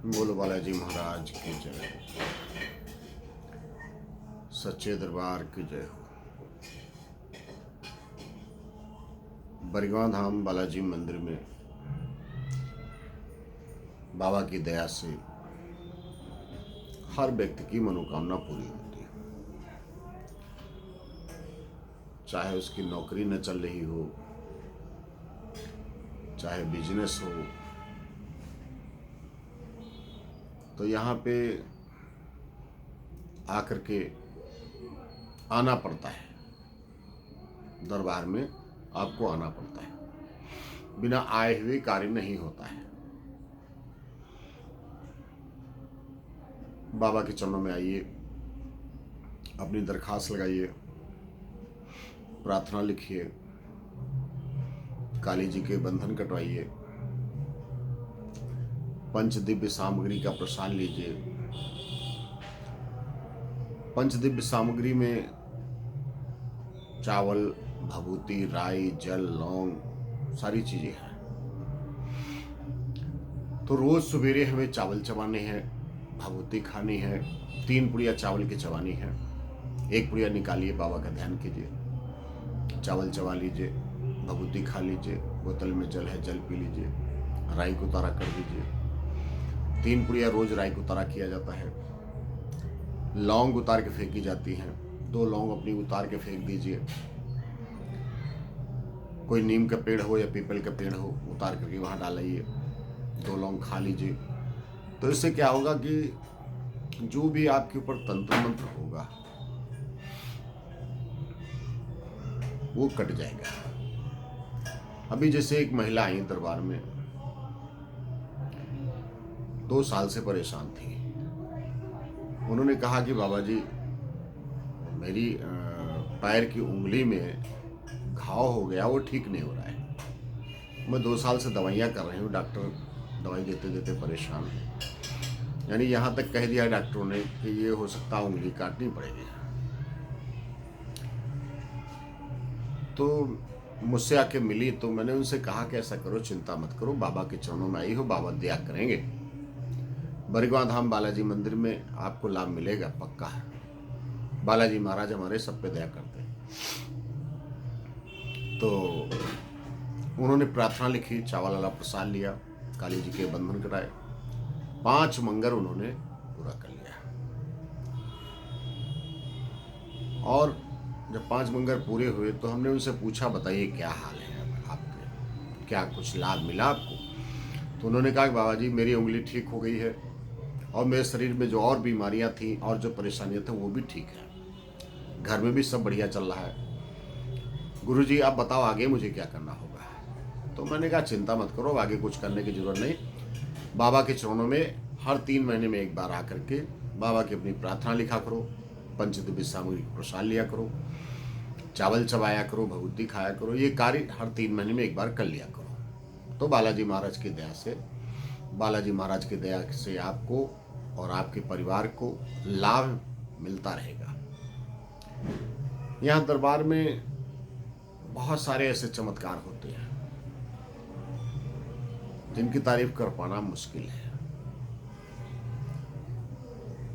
बोलो बालाजी महाराज की जय, सच्चे दरबार की जय हो। बरगवां धाम बालाजी मंदिर में बाबा की दया से हर व्यक्ति की मनोकामना पूरी होती है, चाहे उसकी नौकरी न चल रही हो, चाहे बिजनेस हो, तो यहाँ पे आकर के आना पड़ता है। दरबार में आपको आना पड़ता है, बिना आए हुए कार्य नहीं होता है। बाबा के चरणों में आइए, अपनी दरखास्त लगाइए, प्रार्थना लिखिए, काली जी के बंधन कटवाइए, पंचदिव्य सामग्री का प्रसाद लीजिए। पंचदिव्य सामग्री में चावल, भभूति, राई, जल, लौंग सारी चीजें हैं। तो रोज सवेरे हमें चावल चबाने हैं, भभूति खानी है, 3 पुड़िया चावल की चबानी है। 1 पुड़िया निकालिए, बाबा का ध्यान कीजिए, चावल चबा लीजिए, भभूति खा लीजिए, बोतल में जल है, जल पी लीजिए, राई को उतारा कर दीजिए। 3 पुड़िया रोज राई को उतारा किया जाता है। लौंग उतार के फेंकी जाती हैं, 2 लौंग अपनी उतार के फेंक दीजिए। कोई नीम का पेड़ हो या पीपल का पेड़ हो, उतार करके वहां डालिए, 2 लौंग खा लीजिए। तो इससे क्या होगा कि जो भी आपके ऊपर तंत्र मंत्र होगा वो कट जाएगा। अभी जैसे एक महिला आई दरबार में, 2 साल से परेशान थी। उन्होंने कहा कि बाबा जी, मेरी पैर की उंगली में घाव हो गया, वो ठीक नहीं हो रहा है। मैं 2 साल से दवाइयाँ कर रही हूँ, डॉक्टर दवाई देते देते परेशान है। यानी यहाँ तक कह दिया डॉक्टरों ने कि ये हो सकता है उंगली काटनी पड़ेगी। तो मुझसे आके मिली तो मैंने उनसे कहा कि ऐसा करो, चिंता मत करो, बाबा के चरणों में आई हो, बाबा दया करेंगे। बरगवां धाम बालाजी मंदिर में आपको लाभ मिलेगा, पक्का है। बालाजी महाराज हमारे सब पे दया करते हैं। तो उन्होंने प्रार्थना लिखी, चावल वाला प्रसाद लिया, काली जी के बंधन कराए, 5 मंगर उन्होंने पूरा कर लिया। और जब 5 मंगर पूरे हुए तो हमने उनसे पूछा, बताइए क्या हाल है आपके, क्या कुछ लाभ मिला आपको? तो उन्होंने कहा कि बाबा जी, मेरी उंगली ठीक हो गई है और मेरे शरीर में जो और बीमारियां थी और जो परेशानियां थी वो भी ठीक है, घर में भी सब बढ़िया चल रहा है। गुरुजी आप बताओ आगे मुझे क्या करना होगा? तो मैंने कहा चिंता मत करो, आगे कुछ करने की जरूरत नहीं। बाबा के चरणों में हर 3 महीने में एक बार आकर के बाबा की अपनी प्रार्थना लिखा करो, पंचदिव्य सामग्री का प्रसाद लिया करो, चावल चबाया करो, भभूति खाया करो। ये कार्य हर 3 महीने में एक बार कर लिया करो। तो बालाजी महाराज की दया से, बालाजी महाराज की दया से आपको और आपके परिवार को लाभ मिलता रहेगा। यहाँ दरबार में बहुत सारे ऐसे चमत्कार होते हैं जिनकी तारीफ कर पाना मुश्किल है।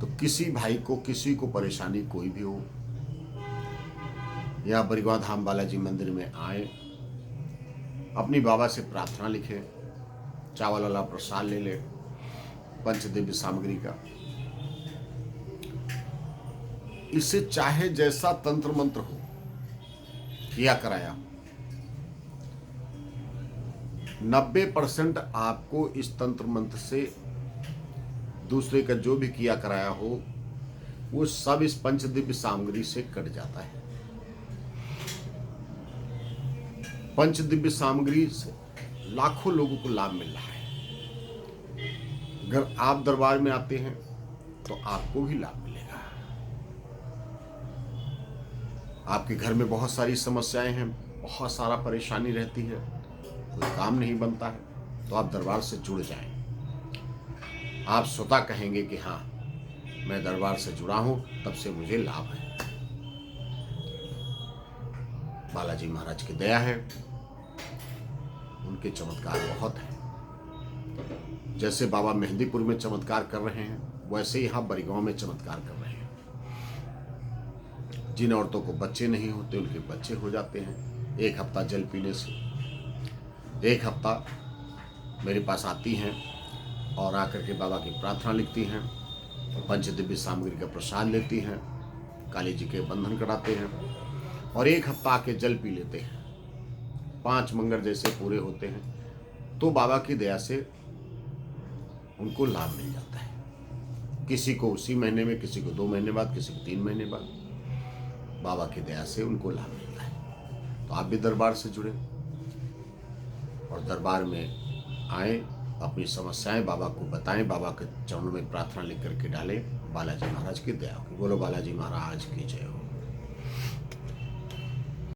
तो किसी भाई को, किसी को परेशानी कोई भी हो, या बरगवां धाम बालाजी मंदिर में आए, अपनी बाबा से प्रार्थना लिखे, चावल वाला प्रसाद ले ले, पंचदिव्य सामग्री का, इससे चाहे जैसा तंत्र मंत्र हो किया कराया, 90% आपको इस तंत्र मंत्र से दूसरे का जो भी किया कराया हो वो सब इस पंचदिव्य सामग्री से कट जाता है। पंचदिव्य सामग्री से लाखों लोगों को लाभ मिल रहा है। अगर आप दरबार में आते हैं तो आपको भी लाभ मिलेगा। आपके घर में बहुत सारी समस्याएं हैं, बहुत सारा परेशानी रहती है, कोई काम नहीं बनता है, तो आप दरबार से जुड़ जाएं। आप स्वतः कहेंगे कि हाँ, मैं दरबार से जुड़ा हूं, तब से मुझे लाभ है। बालाजी महाराज की दया है, उनके चमत्कार बहुत है। जैसे बाबा मेहंदीपुर में चमत्कार कर रहे हैं, वैसे यहाँ बरिगांव में चमत्कार कर रहे हैं। जिन औरतों को बच्चे नहीं होते उनके बच्चे हो जाते हैं 1 हफ्ता जल पीने से। 1 हफ्ता मेरे पास आती हैं और आकर के बाबा की प्रार्थना लिखती हैं, पंचदिव्य सामग्री का प्रसाद लेती हैं, काली जी के बंधन कराते हैं और 1 हफ्ता आके जल पी लेते हैं। 5 मंगल जैसे पूरे होते हैं तो बाबा की दया से उनको लाभ मिल जाता है। किसी को उसी महीने में, किसी को 2 महीने बाद, किसी को 3 महीने बाद, बाबा की दया से उनको लाभ मिलता है। तो आप भी दरबार से जुड़े और दरबार में आए, अपनी समस्याएं बाबा को बताएं, बाबा के चरणों में प्रार्थना लिख करके डालें। बालाजी महाराज की दया होगी। बोलो बालाजी महाराज की जय हो।